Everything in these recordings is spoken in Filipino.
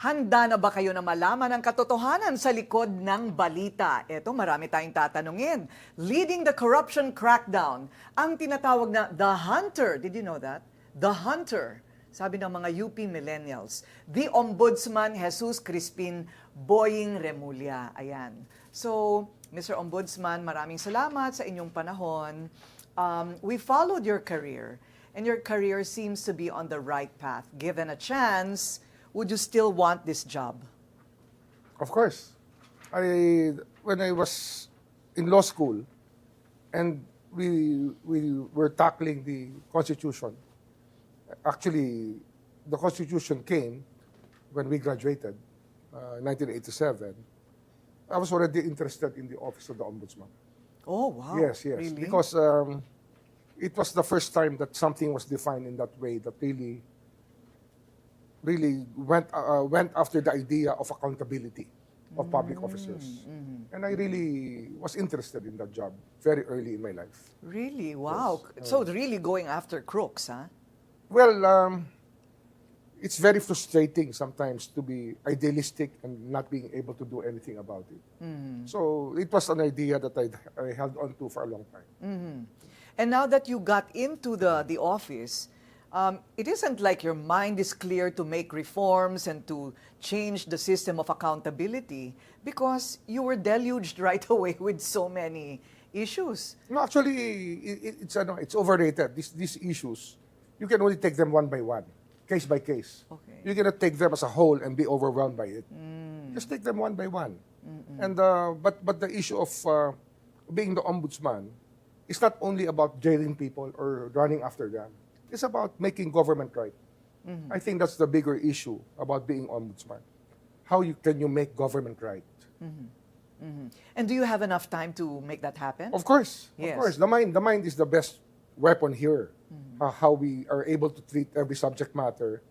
Handa na ba kayo na malaman ang katotohanan sa likod ng balita? Eto, marami tayong tatanungin. Leading the corruption crackdown, ang tinatawag na The Hunter. Did you know that? The Hunter. Sabi ng mga UP millennials. The Ombudsman Boying Remulla. Ayan. So, Mr. Ombudsman, maraming salamat sa inyong panahon. We followed your career, and your career seems to be on the right path. Given a chance, would you still want this job? Of course. When I was in law school and we were tackling the Constitution, actually, the Constitution came when we graduated, 1987. I was already interested in the office of the Ombudsman. Oh, wow. Yes. Really? Because it was the first time that something was defined in that way that really went after the idea of accountability of public officers. And I really was interested in that job very early in my life. Really? Wow. Yes. So really going after crooks, huh? Well, it's very frustrating sometimes to be idealistic and not being able to do anything about it. So it was an idea that I held on to for a long time. And now that you got into the office, it isn't like your mind is clear to make reforms and to change the system of accountability because you were deluged right away with so many issues. No, actually, it's overrated. These issues, you can only take them one by one, case by case. Okay. You cannot take them as a whole and be overwhelmed by it. Just take them one by one. And but the issue of being the ombudsman is not only about jailing people or running after them. It's about making government right. I think that's the bigger issue about being ombudsman. How can you make government right? And do you have enough time to make that happen? Of course, Yes. of course. The mind is the best weapon here. How we are able to treat every subject matter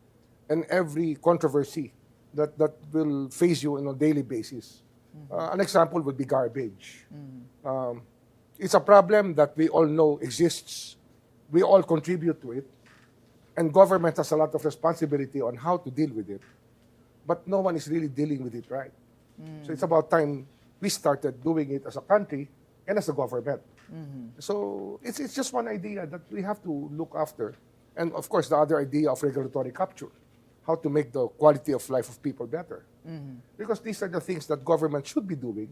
and every controversy that will face you on a daily basis. An example would be garbage. It's a problem that we all know exists. We all contribute to it. And government has a lot of responsibility on how to deal with it. But no one is really dealing with it right. So it's about time we started doing it as a country and as a government. So it's just one idea that we have to look after. And of course, the other idea of regulatory capture, how to make the quality of life of people better. Because these are the things that government should be doing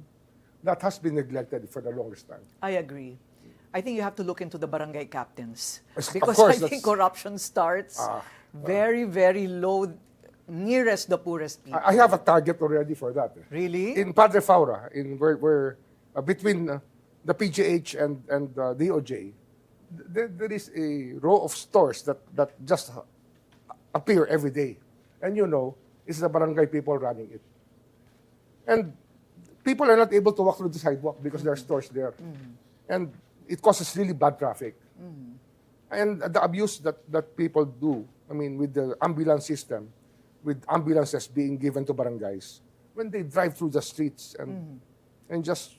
that has been neglected for the longest time. I agree. I think you have to look into the barangay captains. Of Because course, I think corruption starts very, very low, nearest the poorest people. I have a target already for that. Really? In Padre Faura, where between the PGH and DOJ, there is a row of stores that just appear every day. And you know, it's the barangay people running it. And people are not able to walk through the sidewalk because there are stores there. And it causes really bad traffic. And the abuse that people do, I mean, with the ambulance system, with ambulances being given to barangays, when they drive through the streets and just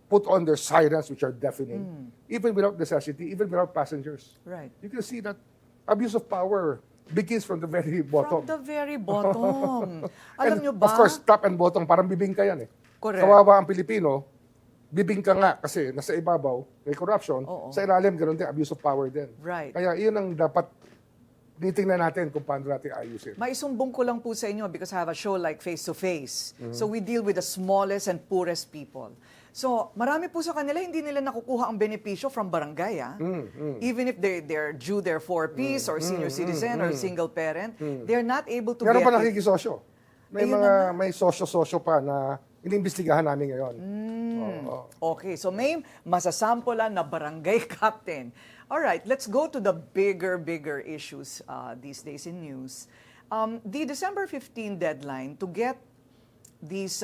put on their sirens, which are deafening, even without necessity, even without passengers. Right. You can see that abuse of power begins from the very bottom. From the very bottom. Alam nyo ba? Of course, top and bottom, parang bibingka yan eh. Correct. Kawawa ang Pilipino, bibingka nga kasi nasa ibabaw, may corruption, Oo. sa ilalim, ganoon din, abuse of power din. Right. Kaya yun ang dapat titingnan natin kung paano natin ayusin. Maisumbong ko lang po sa inyo because I have a show like Face to Face. So we deal with the smallest and poorest people. So marami po sa kanila, hindi nila nakukuha ang benepisyo from barangay. Even if they're due their 4Ps or senior citizen or single parent, they're not able to Meron get pa it. nakikisosyo. Ayun May sosyo-sosyo pa na inimbestigahan namin ngayon. Oo. Okay, so may masasampulan na barangay captain. All right, let's go to the bigger issues these days in news. The December 15 deadline to get these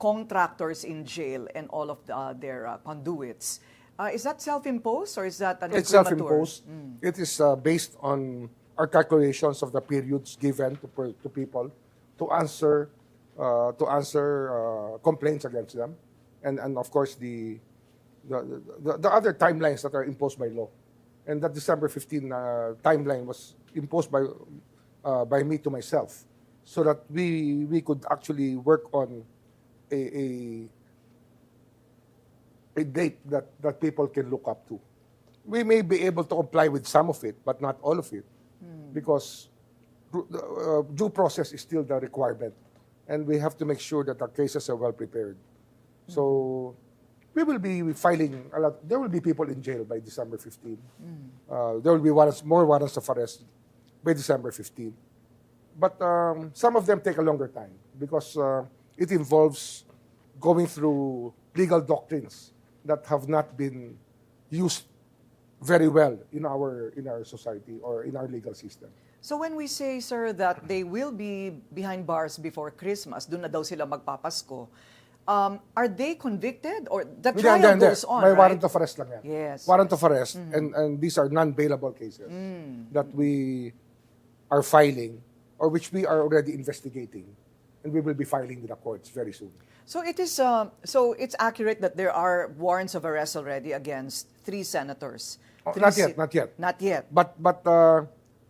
contractors in jail and all of their conduits, is that self-imposed or is that an It's imprimatur? self-imposed. It is based on our calculations of the periods given to people to answer complaints against them, and of course the other timelines that are imposed by law. And that December 15 timeline was imposed by by me to myself, so that we could actually work on a date that people can look up to. We may be able to comply with some of it, but not all of it, because due process is still the requirement, and we have to make sure that our cases are well prepared. So we will be filing a lot. There will be people in jail by December 15. There will be more warrants of arrest by December 15. But some of them take a longer time because it involves going through legal doctrines that have not been used very well in our society or in our legal system. So when we say, sir, that they will be behind bars before Christmas, doon na daw sila magpapasko, are they convicted? Or the trial goes on, May right? warrant of arrest lang yan. Yes. Warrant of arrest, and these are non-bailable cases that we are filing or which we are already investigating, and we will be filing with the courts very soon. So it is. So it's accurate that there are warrants of arrest already against 3 senators. Not yet. Not yet. But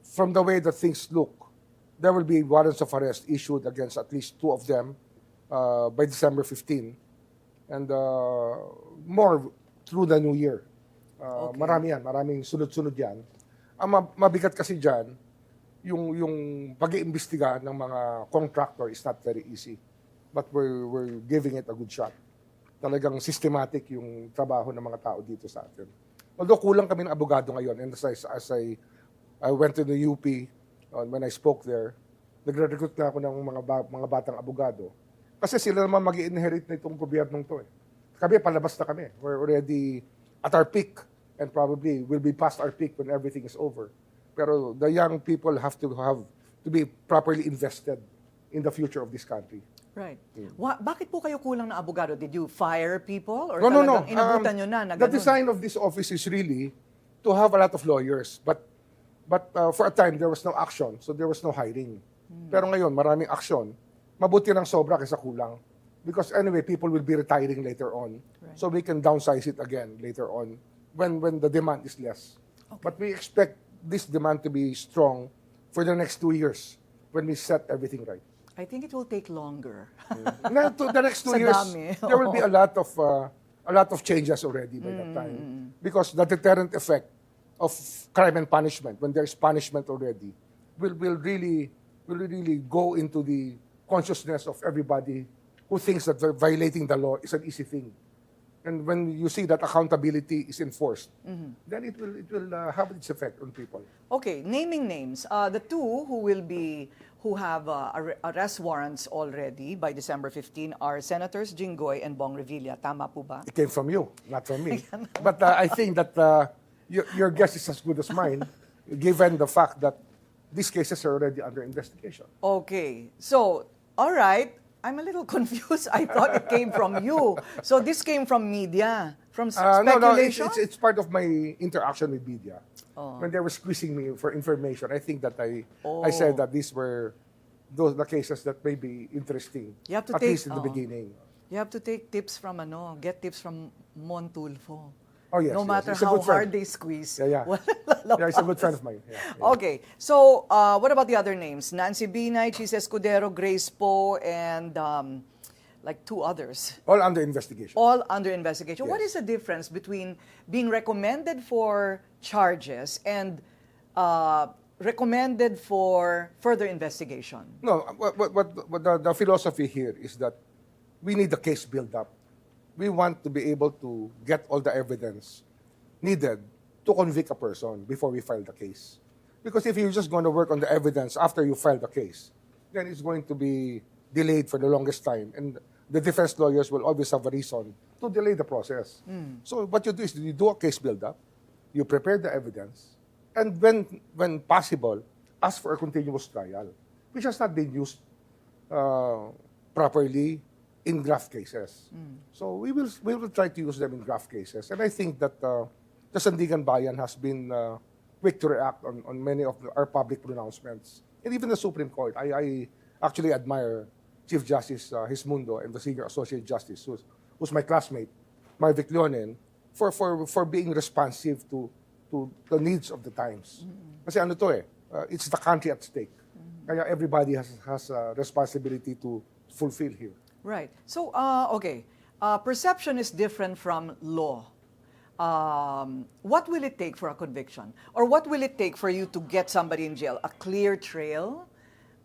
from the way that things look, there will be warrants of arrest issued against at least 2 of them by December 15, and more through the new year. Okay. Maraming sunod-sunod yan. Ang mabigat kasi dyan, yung pag-iimbestiga ng mga contractor is not very easy. But we're giving it a good shot. Talagang systematic yung trabaho ng mga tao dito sa atin. Although kulang kami ng abogado ngayon, and as I went to the UP, when I spoke there, nagre-recruit na ako ng mga batang abogado. Kasi sila naman mag-i-inherit na itong gobyernong to. Kami, palabas na kami. We're already at our peak, and probably will be past our peak when everything is over. Pero the young people have to be properly invested in the future of this country. Right. Bakit po kayo kulang na abogado? Did you fire people? Or No. talagang inabutan nyo na The ganun? design of this office is really to have a lot of lawyers. But for a time, there was no action. So there was no hiring. Pero ngayon, maraming action. Mabuti ng sobra kaysa kulang. Because anyway, people will be retiring later on. Right. So we can downsize it again later on when the demand is less. Okay. But we expect this demand to be strong for the next 2 years when we set everything right. I think it will take longer. To the next 2 Sa years, dami. there will be a lot of changes already by that time. Because the deterrent effect of crime and punishment, when there's punishment already, will really go into the consciousness of everybody who thinks that violating the law is an easy thing. And when you see that accountability is enforced, then it will have its effect on people. Okay, naming names. The 2 who have arrest warrants already by December 15 are Senators Jinggoy and Bong Revilla. Tama po ba? It came from you, not from me. But I think that your guess is as good as mine, given the fact that these cases are already under investigation. Okay. So, all right. I'm a little confused. I thought it came from you. So this came from media, from speculation? No, it's part of my interaction with media. Oh. When they were squeezing me for information, I think that I said that these were the cases that may be interesting, You have to at take- least in the beginning. You have to take tips from get tips from Montulfo. Oh, yes, No yes. matter He's a how good friend. hard they squeeze. Yeah. walang Yeah, he's a good friend of mine. Yeah. Okay. So, what about the other names? Nancy Binay, Chis Escudero, Grace Poe, and like 2 others. All under investigation. All under investigation. Yes. What is the difference between being recommended for charges and recommended for further investigation? No, what the philosophy here is that we need the case build-up. We want to be able to get all the evidence needed to convict a person before we file the case. Because if you're just going to work on the evidence after you file the case, then it's going to be delayed for the longest time. And the defense lawyers will always have a reason to delay the process. So what you do is you do a case build-up, you prepare the evidence, and when possible, ask for a continuous trial, which has not been used properly in graft cases. So we will try to use them in graft cases. And I think that the Sandigan Bayan has been quick to react on many of our public pronouncements. And even the Supreme Court, I actually admire Chief Justice Hismundo and the Senior Associate Justice, who's my classmate, Marvic Leonen, for being responsive to the needs of the times. Kasi it's the country at stake. Kaya everybody has a responsibility to fulfill here. Right. So, okay. Perception is different from law. What will it take for a conviction? Or what will it take for you to get somebody in jail? A clear trail?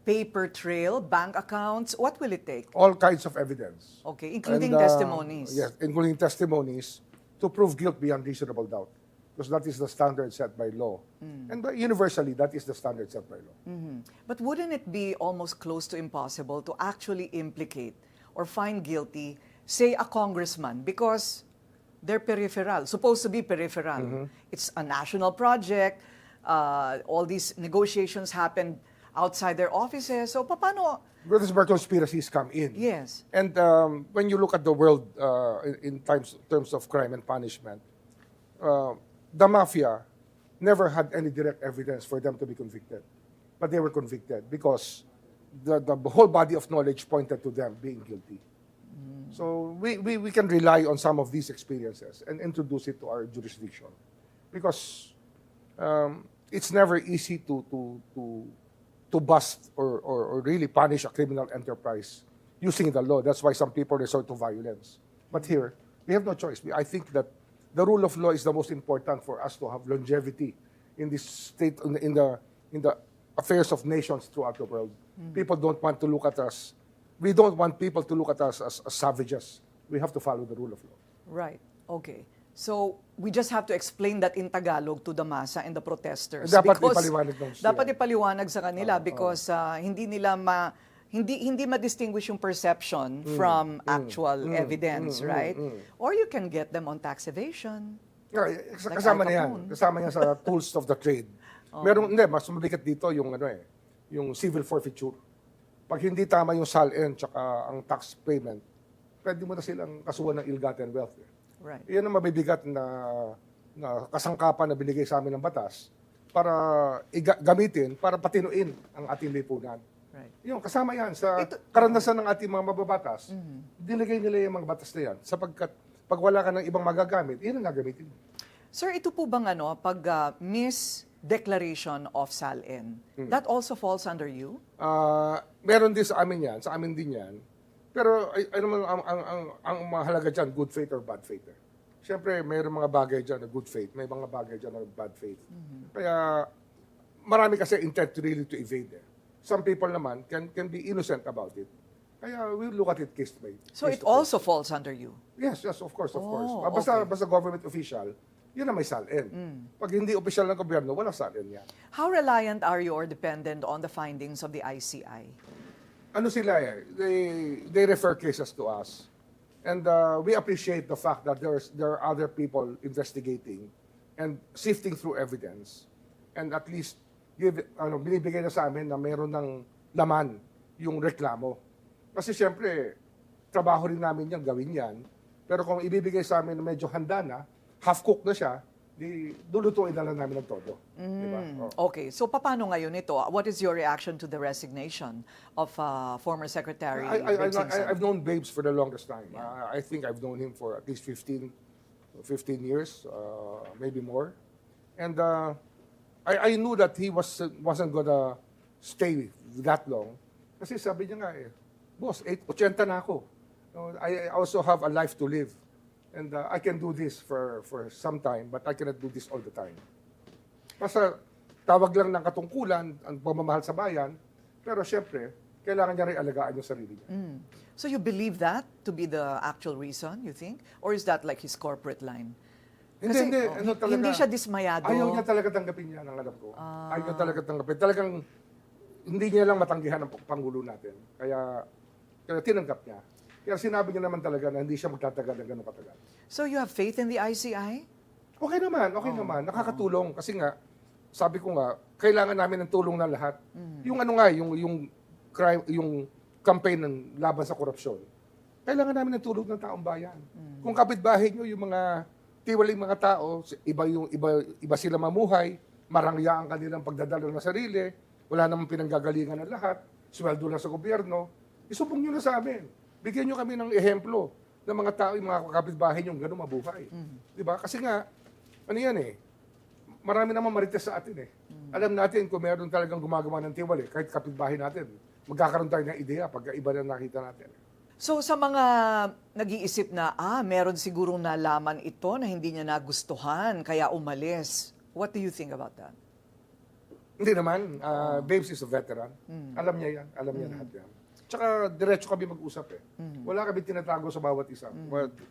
Paper trail? Bank accounts? What will it take? All kinds of evidence. Okay, including And, testimonies. Yes, including testimonies to prove guilt beyond reasonable doubt. Because that is the standard set by law. And universally, that is the standard set by law. But wouldn't it be almost close to impossible to actually implicate or find guilty, say, a congressman, because they're peripheral, supposed to be peripheral. It's a national project. All these negotiations happen outside their offices. So, paano? Where does where conspiracies come in? Yes. And when you look at the world in terms of crime and punishment, the mafia never had any direct evidence for them to be convicted. But they were convicted because the whole body of knowledge pointed to them being guilty. So we can rely on some of these experiences and introduce it to our jurisdiction. Because it's never easy to bust or really punish a criminal enterprise using the law. That's why some people resort to violence. But here, we have no choice. I think that the rule of law is the most important for us to have longevity in this state, in the affairs of nations throughout the world. People don't want to look at us. We don't want people to look at us as savages. We have to follow the rule of law. Right. Okay. So, we just have to explain that in Tagalog to the masa and the protesters. Dapat Because ipaliwanag ng sila. dapat ipaliwanag sa kanila because hindi nila hindi ma-distinguish yung perception from actual evidence, right? Or you can get them on tax evasion. Yeah, Like kasama Al na yan. Capone. Kasama yan sa tools of the trade. Meron, mas mabigat dito yung yung civil forfeiture. Pag hindi tama yung SALN tsaka ang tax payment, pwede mo na silang kasuhan ng ill-gotten wealth. Right. Iyan ang mabibigat na kasangkapan na binigay sa amin ng batas para gamitin, para patinuin ang ating lipunan. Right. Yung kasama yan sa karanasan ng ating mga mababatas, dinigay nila yung mga batas na yan sapagkat pag wala ka ng ibang magagamit, iyan ang gagamitin mo. Sir, ito po bang pag misdeclaration of SALN, that also falls under you? Meron din sa amin yan, sa amin din yan. Pero ang mahalaga dyan, good faith or bad faith. Siyempre, mayroong mga bagay dyan na good faith, may mga bagay dyan na bad faith. Kaya marami kasi intent really to evade. Some people naman can be innocent about it. Kaya we'll look at it case by case. So it also falls under you? Yes, of course. Oh, Basta government official, yun na may SALN. Pag hindi official ng gobyerno, walang SALN yan. How reliant are you or dependent on the findings of the ICI? Ano sila they refer cases to us. And we appreciate the fact that there are other people investigating and sifting through evidence. And at least binibigay na sa amin na meron ng laman yung reklamo. Kasi siyempre, trabaho rin namin yan, gawin yan. Pero kung ibibigay sa amin na medyo handa na, half-cooked na siya, di lulutuin na lang namin ng todo. Diba? Okay, so paano ngayon ito? What is your reaction to the resignation of former Secretary Babes Singson? I've known Babes for the longest time. I think I've known him for at least 15 years, maybe more. And I knew that he wasn't gonna stay that long. Kasi sabi niya nga boss, 80 na ako. I also have a life to live. And I can do this for some time, but I cannot do this all the time. Basta tawag lang ng katungkulan, ang pamamahal sa bayan, pero syempre, kailangan niya rin alagaan yung sarili niya. So you believe that to be the actual reason, you think? Or is that like his corporate line? Kasi, hindi siya dismayado. Ayaw niya talaga tanggapin yan, ang alam ko. Ayaw niya talaga tanggapin. Talagang hindi niya lang matanggihan ang Pangulo natin. Kaya tinanggap niya. Kaya sinabi niya naman talaga na hindi siya magtatagal ng gano'ng katagal. So you have faith in the ICI? Okay naman. Nakakatulong. Kasi nga, sabi ko nga, kailangan namin ng tulong ng lahat. Yung yung crime, yung campaign ng laban sa korupsyon, kailangan namin ng tulong ng taong bayan. Kung kapitbahay nyo, yung mga tiwaling mga tao, iba sila mamuhay, marangya ang kanilang pagdadalo ng sarili, wala namang pinanggagalingan ng lahat, sweldo lang sa gobyerno, isubong nyo na sa amin. Bigyan nyo kami ng ehemplo ng mga tao, yung mga kapitbahay nyo, gano'ng mabuhay. Diba? Kasi nga, marami naman marites sa atin Alam natin kung meron talagang gumagawa ng tiwali, kahit kapitbahay natin, magkakaroon tayo ng ideya pag iba na nakita natin. So sa mga nag-iisip na, meron sigurong nalaman ito na hindi niya nagustuhan, kaya umalis. What do you think about that? Hindi naman. Babes is a veteran. Alam niya yan. Alam niya lahat yan. Tsaka diretso kami mag-usap eh. Wala kami tinatago sa bawat isa.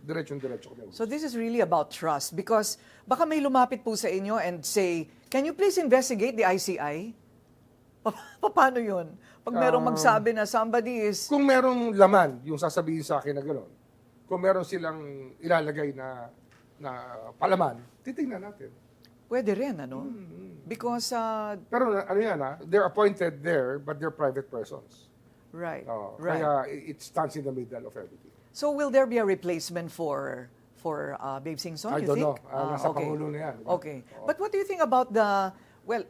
Diretso kami. So this is really about trust because baka may lumapit po sa inyo and say, can you please investigate the ICI? Paano yun? Pag merong magsabi na somebody is... Kung merong laman, yung sasabihin sa akin na gano'n, kung meron silang ilalagay na palaman, titingnan natin. Pwede rin, ano? Because... Pero ano yan they're appointed there, but they're private persons. right, right. Kaya it stands in the middle of everything. So will there be a replacement for Babe Singson, I you don't think? know. Nasa Pangulo na yan. Okay. But what do you think about the... Well,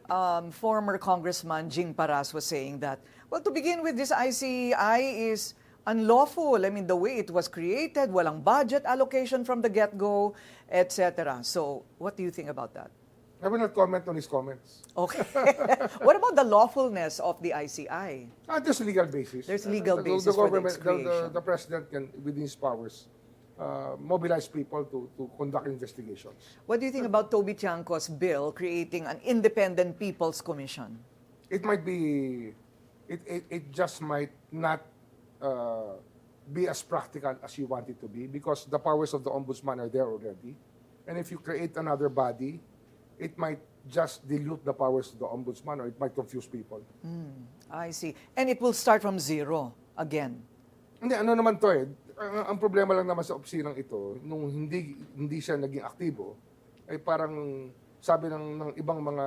former Congressman Jing Paras was saying that, well, to begin with, this ICI is unlawful. I mean, the way it was created, walang budget allocation from the get-go, etc. So, what do you think about that? I will not comment on his comments. Okay. What about the lawfulness of the ICI? There's legal basis. There's legal basis the for the government, creation. the president can, within his powers, mobilize people to conduct investigations. What do you think about Toby Tiangco's bill creating an independent people's commission? It might be, it just might not be as practical as you want it to be because the powers of the ombudsman are there already. And if you create another body, it might just dilute the powers of the ombudsman or it might confuse people. I see. And it will start from zero again. Hindi, ano naman to eh. Ang problema lang naman sa opisinang ito, nung hindi siya naging aktibo, ay parang sabi ng ibang mga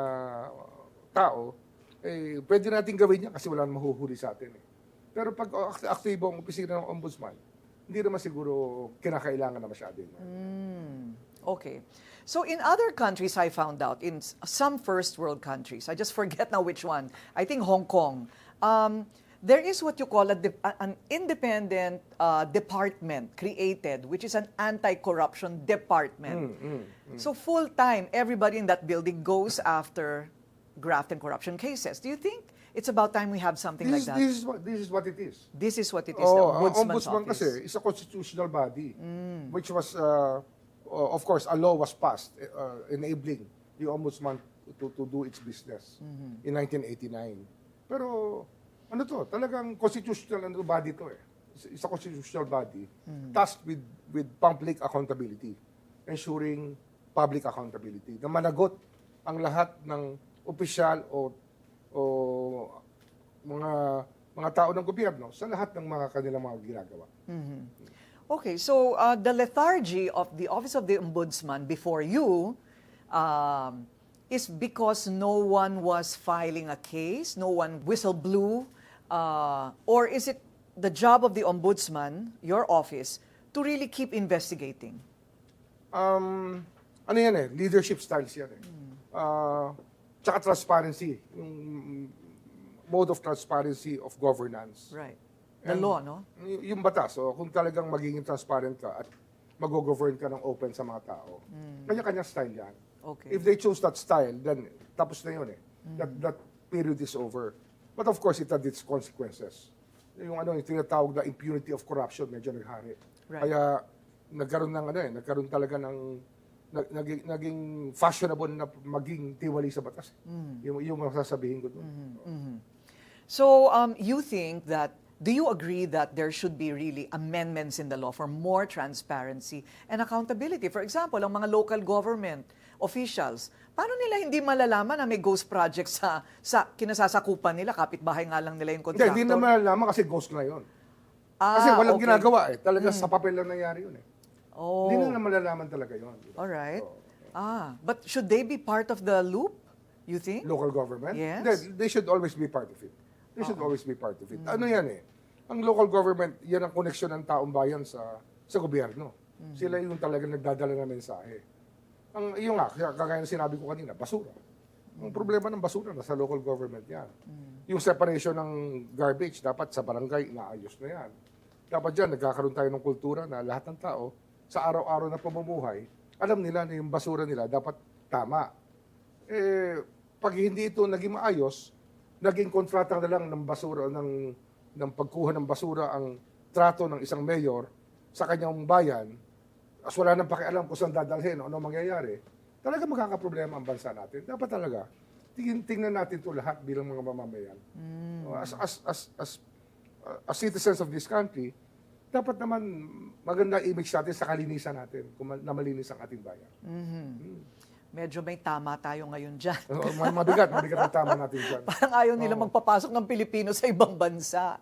tao, eh, pwede natin gawin yan kasi wala nang mahuhuli sa atin eh. Pero pag aktibo ang opisina ng ombudsman, hindi naman siguro kinakailangan na masyado yun. Okay. So in other countries, I found out, in some first world countries, I just forget now which one, I think Hong Kong, there is what you call an independent department created, which is an anti-corruption department. So full-time, everybody in that building goes after graft and corruption cases. Do you think it's about time we have something like that? This is what it is. This is what it is, the Ombudsman's Ombudsman office. kasi is a constitutional body, which was, of course, a law was passed enabling the Ombudsman to do its business in 1989. Pero ano to, talagang constitutional body to eh. It's a constitutional body tasked with public accountability, ensuring public accountability, na managot ang lahat ng opisyal o mga tao ng gobyerno sa lahat ng mga kanilang mga ginagawa. Okay, so the lethargy of the Office of the Ombudsman before you is because no one was filing a case, no one whistle blew, or is it the job of the Ombudsman, your office, to really keep investigating? Ano yan eh, leadership styles yan eh. Tsaka transparency, yung mode of transparency of governance. Right. The law, no? Yung batas, so kung talagang magiging transparent ka at mag-govern ka ng open sa mga tao, kanya-kanya style yan. Okay. If they choose that style, then tapos na yun eh. That period is over. But of course, it had its consequences. Yung yung tinatawag na impunity of corruption, medyo naghari. Right. Kaya nagkaroon talaga ng naging fashionable na maging tiwali sa batas. Yung masasabihin ko doon. So you think that, do you agree that there should be really amendments in the law for more transparency and accountability? For example, ang mga local government officials, paano nila hindi malalaman na may ghost project sa kinasasakupan nila, kapitbahay nga lang nila yung contractor? Hindi na malalaman kasi ghost na yun. Kasi walang ginagawa eh. Talaga sa papel lang nangyari yun eh. Hindi na malalaman talaga yun. Alright. But should they be part of the loop, you think? Local government? Yes. They should always be part of it. They should always be part of it. Ano yan eh? Ang local government, yan ang koneksyon ng taong bayan sa gobyerno. Sila yung talagang nagdadala ng mensahe. Yung kagaya na sinabi ko kanina, basura. Ang problema ng basura, nasa local government yan. Yung separation ng garbage, dapat sa barangay, inaayos na yan. Dapat dyan, nagkakaroon tayo ng kultura na lahat ng tao, sa araw-araw na pamumuhay, alam nila na yung basura nila dapat tama. pag hindi ito naging maayos, naging kontrata na lang ng basura, ng pagkuha ng basura ang trato ng isang mayor sa kanyang bayan, as wala nang pakialam kung saan dadalhin o ano mangyayari, talaga magkakaproblema ang bansa natin. Dapat talaga, tingnan natin ito lahat bilang mga mamamayan. As citizens of this country, dapat naman maganda image natin sa kalinisan natin, kung malinis ang ating bayan. Medyo may tama tayo ngayon dyan. Mabigat ang tama natin dyan. Parang ayaw nila magpapasok ng Pilipino sa ibang bansa.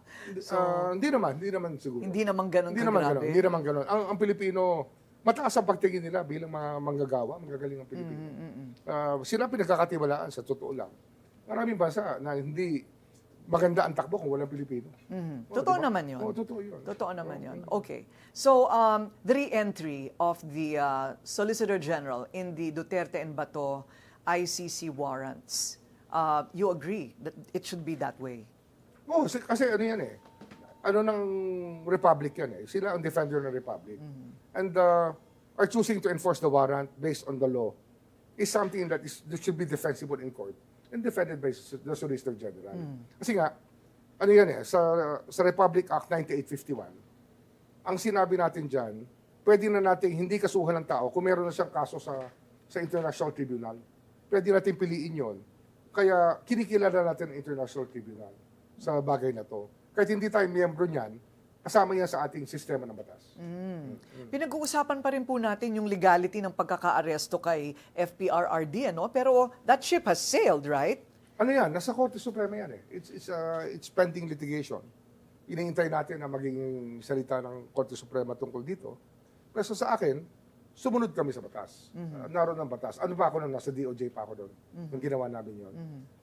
Hindi naman siguro. Hindi naman ganun kagrabe. Hindi naman ganun. Ang Pilipino, mataas ang pagtingin nila bilang mga manggagawa, magagaling ang Pilipino. Sila pinagkakatiwalaan sa totoo lang. Maraming bansa na hindi maganda ang takbo kung walang Pilipino. Totoo naman yun. Totoo yun. Totoo naman yun. Okay. So, the re-entry of the Solicitor General in the Duterte and Bato ICC warrants, you agree that it should be that way? Oo, kasi ano yan eh. Ano ng Republic yan eh. Sila ang defender ng Republic. And are choosing to enforce the warrant based on the law is something that should be defensible in court and defended by the Solicitor General. Kasi nga, ano yan eh, sa Republic Act 9851, ang sinabi natin dyan, pwede na natin hindi kasuhan ng tao kung meron na siyang kaso sa International Tribunal. Pwede natin piliin yon. Kaya kinikilala natin ang International Tribunal sa bagay na to. Kahit hindi tayo miyembro niyan, kasama yan sa ating sistema ng batas. Pinag-uusapan pa rin po natin yung legality ng pagkaka-aresto kay FPRRD, ano? Pero that ship has sailed, right? Ano yan? Nasa Korte Suprema yan eh. It's pending litigation. Inihintay natin na maging salita ng Korte Suprema tungkol dito. Pero sa akin, sumunod kami sa batas. Naroon ang batas. Ano pa ako nung nasa DOJ pa ako doon? Nung ginawa namin yun.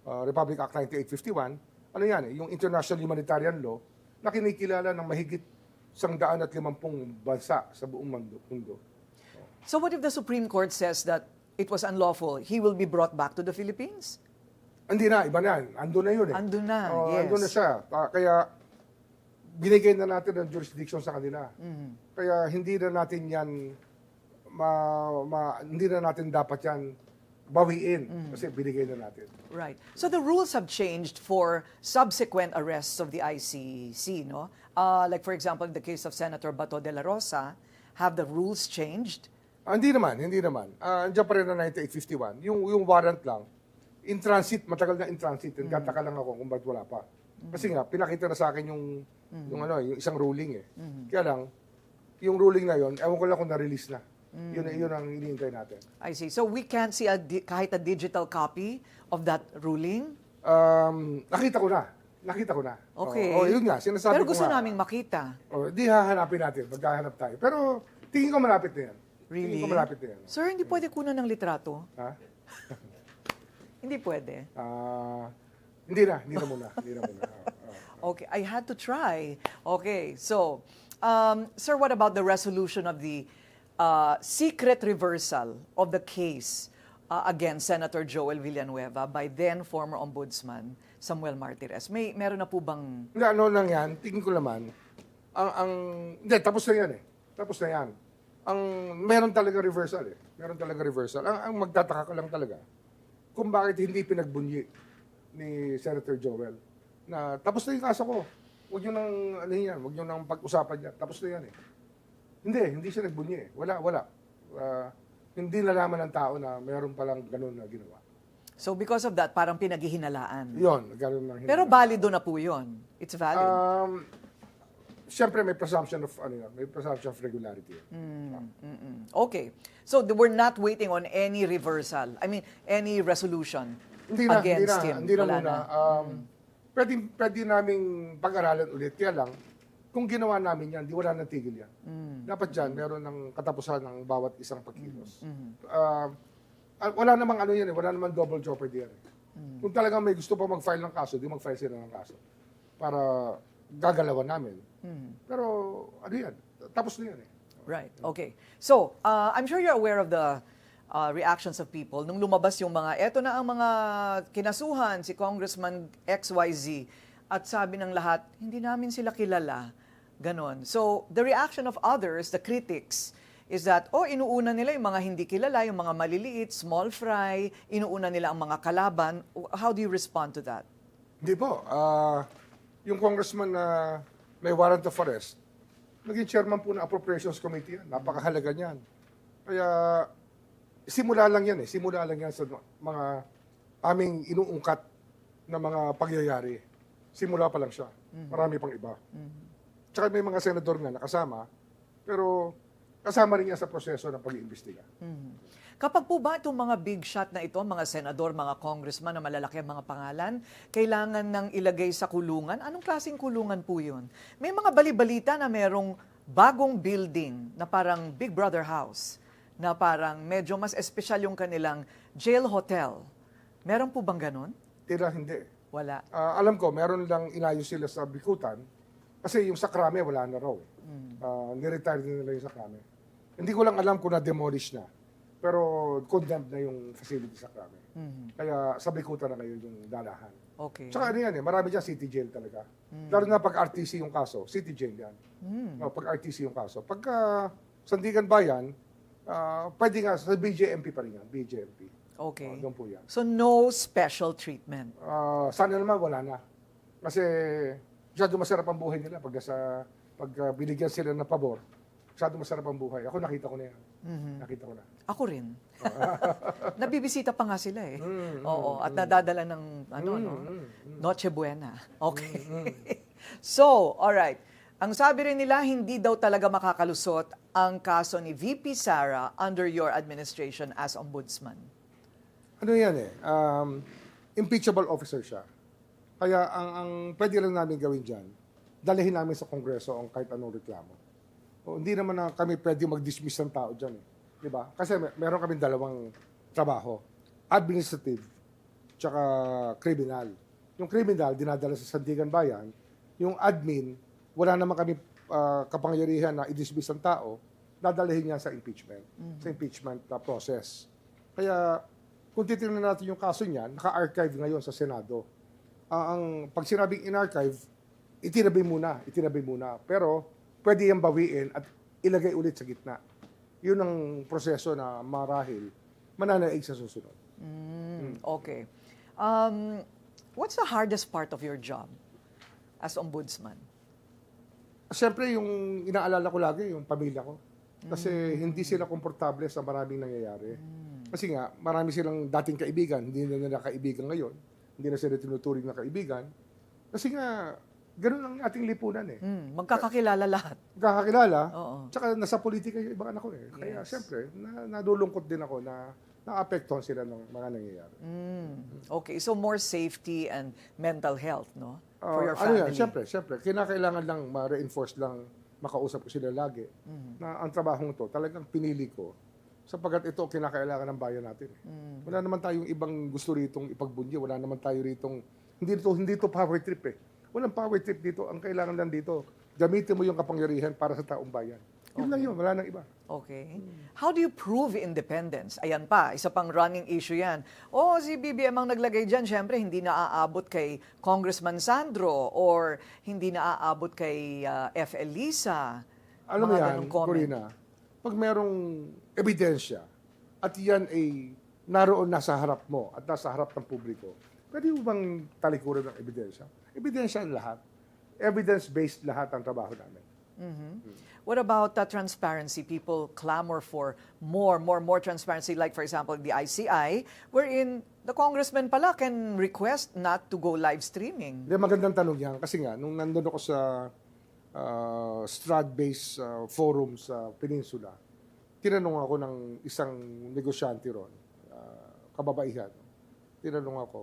Republic Act 9851, ano yan eh? Yung international humanitarian law na kinikilala ng mahigit 150 bansa sa buong mundo. So what if the Supreme Court says that it was unlawful? He will be brought back to the Philippines? Hindi na, iba na yan. Ando na yun eh. Ando na, yes. Ando na siya. Kaya binigay na natin ng jurisdiction sa kanila. Kaya hindi na natin yan, hindi na natin dapat yan bawiin kasi binigay na natin. Right. So the rules have changed for subsequent arrests of the ICC, no? Like for example, in the case of Senator Bato de la Rosa, have the rules changed? Hindi naman. Andiyan pa rin na 9851. Yung warrant lang, in transit, matagal na in transit. Nagtataka lang ako kung ba't wala pa. Kasi nga, pinakita na sa akin yung isang ruling eh. Kaya lang, yung ruling na yon, ewan ko lang kung na-release na. Yun ang hinihintay natin. I see. So we can't see kahit a digital copy of that ruling? Nakita ko na. Okay. Yun nga, sinasabi Pero ko gusto nga. naming makita. Di hahanapin natin, maghahanap tayo. Pero tingin ko malapit na yan. Really? Tingin ko malapit na yan. Sir, hindi pwede kunan ng litrato? Ha? Hindi pwede. Hindi na muna. Okay, I had to try. Okay, so, sir, what about the resolution of the secret reversal of the case against Senator Joel Villanueva by then former Ombudsman Samuel Martires? Meron na po bang... Ano lang yan, tingin ko naman, hindi, tapos na yan eh. Tapos na yan. Meron talaga reversal eh. Ang magtataka ka lang talaga, kung bakit hindi pinagbunyi ni Senator Joel na tapos na yung kaso ko. Huwag nyo nang pag-usapan yan. Tapos na yan eh. Hindi siya nagbunyi eh. Wala. Hindi nalaman ng tao na mayroon palang ganun na ginawa. So because of that, parang pinaghihinalaan. Yun, ganun lang. Pero valido na po yun. It's valid. Siyempre may presumption of regularity. Okay. So we're not waiting on any reversal. I mean, any resolution against him. Hindi na Wala muna. Pwede naming pag-aralan ulit. Kaya lang, kung ginawa namin yan, di wala nang tigil yan. Dapat dyan, meron ng katapusan ng bawat isang pagkilos. Wala namang ano yan eh, wala namang double jeopardy yan eh. Kung talagang may gusto pa mag-file ng kaso, di mag-file sila ng kaso. Para gagalawan namin. Pero ano yan, tapos na yan eh. Right, okay. So, I'm sure you're aware of the reactions of people nung lumabas yung eto na ang mga kinasuhan, si Congressman XYZ, at sabi ng lahat, hindi namin sila kilala. Ganon. So, the reaction of others, the critics, is that, inuuna nila yung mga hindi kilala, yung mga maliliit, small fry, inuuna nila ang mga kalaban. How do you respond to that? Hindi po. Yung congressman na may warrant of arrest, naging chairman po ng Appropriations Committee yan. Napakahalaga niyan. Kaya, simula lang yan Simula lang yan sa mga aming inuungkat na mga pangyayari. Simula pa lang siya. Marami pang iba. Tsaka may mga senador nga nakasama, pero kasama rin yan sa proseso ng pag-iimbestiga. Kapag po ba itong mga big shot na ito, mga senador, mga congressman na malalaki ang mga pangalan, kailangan nang ilagay sa kulungan? Anong klaseng kulungan po yun? May mga balibalita na merong bagong building na parang Big Brother house, na parang medyo mas espesyal yung kanilang jail hotel. Meron po bang ganun? Tira hindi. Wala. Alam ko, meron lang inayos sila sa Bikutan, kasi yung sa Krame wala na raw. Niretire din nila yung sa Krame. Hindi ko lang alam kung na-demolish na. Pero condemned na yung facility sa Krame. Kaya sa Bikutan na ngayon yung dalahan. Okay. Tsaka ano yan marami dyan city jail talaga. Lalo na pag RTC yung kaso, city jail yan. Pag RTC yung kaso. Pagka Sandigan Bayan, pwede nga sa BJMP pa rin yan, BJMP. Okay. Doon po yan. So no special treatment? Sana naman wala na. Kasi masyado masarap ang buhay nila pag binigyan sila ng pabor. Masyado masarap ang buhay. Ako nakita ko na yan. Nakita ko na. Ako rin. Nabibisita pa nga sila Oo, at nadadala ng Noche Buena. Okay. So, alright. Ang sabi rin nila, hindi daw talaga makakalusot ang kaso ni VP Sara under your administration as Ombudsman. Ano yan impeachable officer siya. Kaya ang pwede lang namin gawin dyan, dalahin namin sa Kongreso ang kahit anong reklamo. Hindi naman na kami pwede mag-dismiss ng tao dyan Di ba? Kasi meron kami dalawang trabaho. Administrative, tsaka criminal. Yung criminal, dinadala sa Sandigan Bayan. Yung admin, wala naman kami kapangyarihan na i-dismiss ang tao, dadalahin niya sa impeachment. Sa impeachment process. Kaya, kung titignan natin yung kaso niyan, naka-archive ngayon sa Senado. Pag sinabing in-archive, itinabi muna. Pero, pwede yung bawiin at ilagay ulit sa gitna. Yun ang proseso na marahil mananaig sa susunod. Okay. What's the hardest part of your job as Ombudsman? Siyempre, yung inaalala ko lagi, yung pamilya ko. Kasi hindi sila komportable sa maraming nangyayari. Kasi nga, marami silang dating kaibigan, hindi na nila kaibigan ngayon. Hindi na sila tinuturing na kaibigan. Kasi nga, ganun ang ating lipunan Magkakakilala lahat. Magkakakilala. Oo. Tsaka nasa politika yung ibang anak ko Kaya siyempre, nadulungkot din ako na naapektuhan sila ng mga nangyayari. Okay, so more safety and mental health, no? For your family. Siyempre. Kinakailangan lang ma-reinforce lang, makausap ko sila lagi, na ang trabahong to, talagang pinili ko, sapagkat ito kinakailangan ng bayan natin. Wala naman tayong ibang gusto ritong ipagbunyi, wala naman tayo ritong, hindi to power trip Walang power trip dito, ang kailangan lang dito, gamitin mo yung kapangyarihan para sa taong bayan. Yun lang yun, wala nang iba. Okay. How do you prove independence? Ayan pa, isa pang running issue yan. Si BBM ang naglagay dyan, syempre hindi na-aabot kay Congressman Sandro or hindi na-aabot kay F. Elisa. Alam mo yan, Korina, pag merong ebidensya at yan ay naroon nasa harap mo at nasa harap ng publiko, pwede mo bang talikuran ng ebidensya? Ebidensya ang lahat. Evidence-based lahat ang trabaho namin. What about transparency? People clamor for more transparency. Like, for example, the ICI, wherein the congressman pala can request not to go live streaming. Magandang tanong yan. Kasi nga, nung nandun ako sa Strad-based forum sa Peninsula, tinanong ako ng isang negosyante ron, kababaihan. Tinanong ako,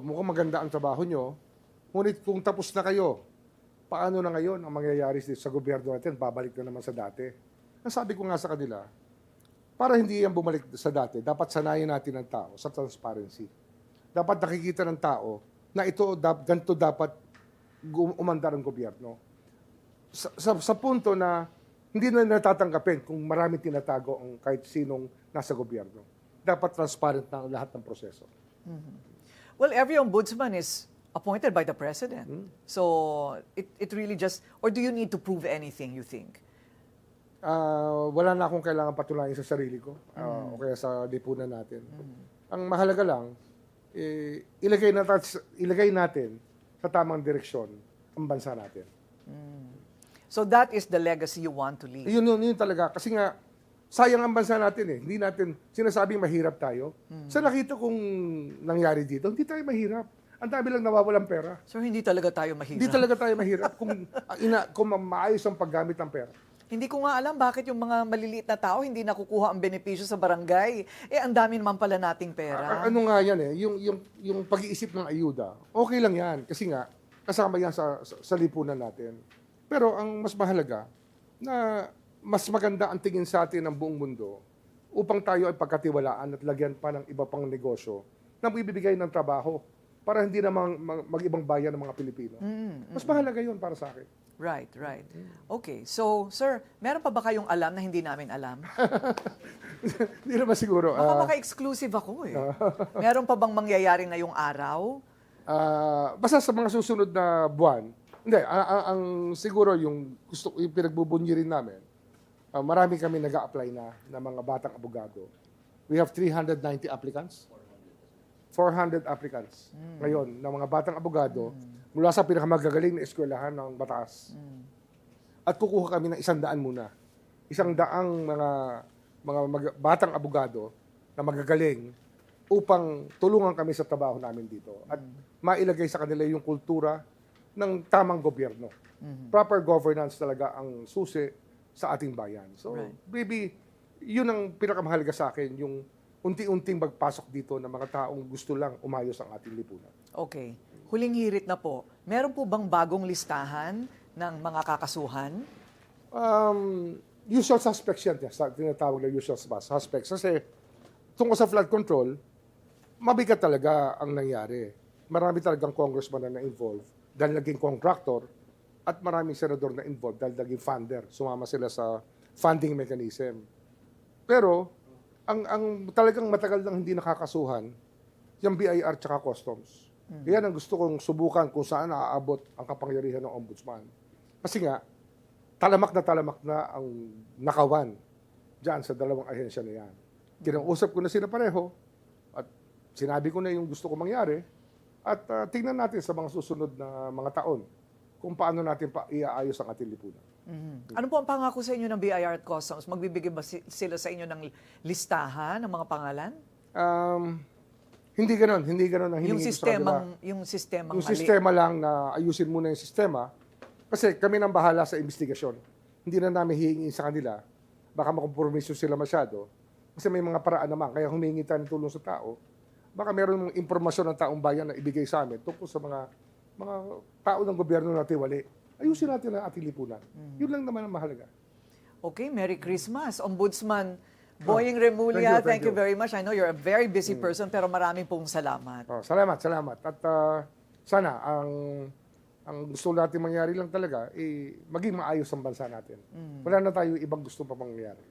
mukhang maganda ang trabaho nyo, ngunit kung tapos na kayo, paano na ngayon ang mangyayari sa gobyerno natin? Babalik na naman sa dati. Nasabi ko nga sa kanila, para hindi yan bumalik sa dati, dapat sanayin natin ang tao sa transparency. Dapat nakikita ng tao na ganito dapat umandar ang gobyerno. Sa punto na hindi na natatanggapin kung maraming tinatago ang kahit sinong nasa gobyerno. Dapat transparent na ang lahat ng proseso. Well, every ombudsman is appointed by the president. So, it really just, or do you need to prove anything, you think? Wala na akong kailangan patunayan sa sarili ko o kaya sa lipunan natin. Ang mahalaga lang, ilagay natin sa tamang direksyon ang bansa natin. So that is the legacy you want to leave. Yun talaga. Kasi nga, sayang ang bansa natin eh. Hindi natin sinasabing mahirap tayo. Sa nakita kong nangyari dito, hindi tayo mahirap. Ang dami lang nawawalang pera. So hindi talaga tayo mahirap. Hindi talaga tayo mahirap kung maayos ang paggamit ng pera. Hindi ko nga alam bakit yung mga maliliit na tao hindi nakukuha ang benepisyo sa barangay. Ang dami naman pala nating pera. Ano nga yan eh, yung pag-iisip ng ayuda, okay lang yan. Kasi nga, kasama yan sa lipunan natin. Pero ang mas mahalaga, na mas maganda ang tingin sa atin ng buong mundo upang tayo ay pagkatiwalaan at lagyan pa ng iba pang negosyo na ibibigay ng trabaho para hindi namang mag-ibang bayan ng mga Pilipino. Mas mahalaga yun para sa akin. Right. Okay. So, sir, meron pa ba kayong alam na hindi namin alam? Hindi naman siguro. Baka maka-exclusive ako eh. Meron pa bang mangyayari na yung araw? Basta sa mga susunod na buwan, hindi, ang siguro yung pinagbubunyi rin namin, marami kami nag-a-apply na mga batang abogado. We have 390 applicants. 400 applicants ngayon ng mga batang abogado mula sa pinakamagagaling na eskwelahan ng batas. At kukuha kami ng 100 muna. 100 mga batang abogado na magagaling upang tulungan kami sa trabaho namin dito at mailagay sa kanila yung kultura ng tamang gobyerno. Proper governance talaga ang susi sa ating bayan. So, maybe, yun ang pinakamahalaga sa akin, yung unti-unting magpasok dito ng mga taong gusto lang umayos ang ating lipunan. Okay. Huling hirit na po, meron po bang bagong listahan ng mga kakasuhan? Usual suspects yan, tinatawag na usual suspects. Kasi tungkol sa flood control, mabigat talaga ang nangyari. Marami talagang congressman na na-involve dahil naging contractor at maraming senador na involved dahil naging funder. Sumama sila sa funding mechanism. Pero, ang talagang matagal nang hindi nakakasuhan, yung BIR tsaka customs. Yan ang gusto kong subukan kung saan naaabot ang kapangyarihan ng ombudsman. Kasi nga, talamak na ang nakawan dyan sa dalawang ahensya na yan. Kinausap ko na sila pareho at sinabi ko na yung gusto ko mangyari at tingnan natin sa mga susunod na mga taon kung paano natin iaayos ang ating lipunan. Ano po ang pangako sa inyo ng BIR at Customs? Magbibigay ba sila sa inyo ng listahan ng mga pangalan? Hindi ganoon ang Yung hinihingi ko sa kanila. Yung sistemang Yung mali. sistema lang na ayusin muna yung sistema kasi kami nang bahala sa investigasyon. Hindi na namin hihingi sa kanila. Baka makompromiso sila masyado. Kasi may mga paraan naman. Kaya humingi tayo ng tulong sa tao. Baka meron ng impormasyon ng taong bayan na ibigay sa amin tungkol sa mga tao ng gobyerno na tiwali. Ayusin natin ang ating lipunan. Yun lang naman ang mahalaga. Okay, Merry Christmas. Ombudsman Boying Remulla, thank you very much. I know you're a very busy person, pero maraming pong salamat. Salamat. At sana, ang gusto natin mangyari lang talaga, maging maayos ang bansa natin. Wala na tayo ibang gusto pa mangyari.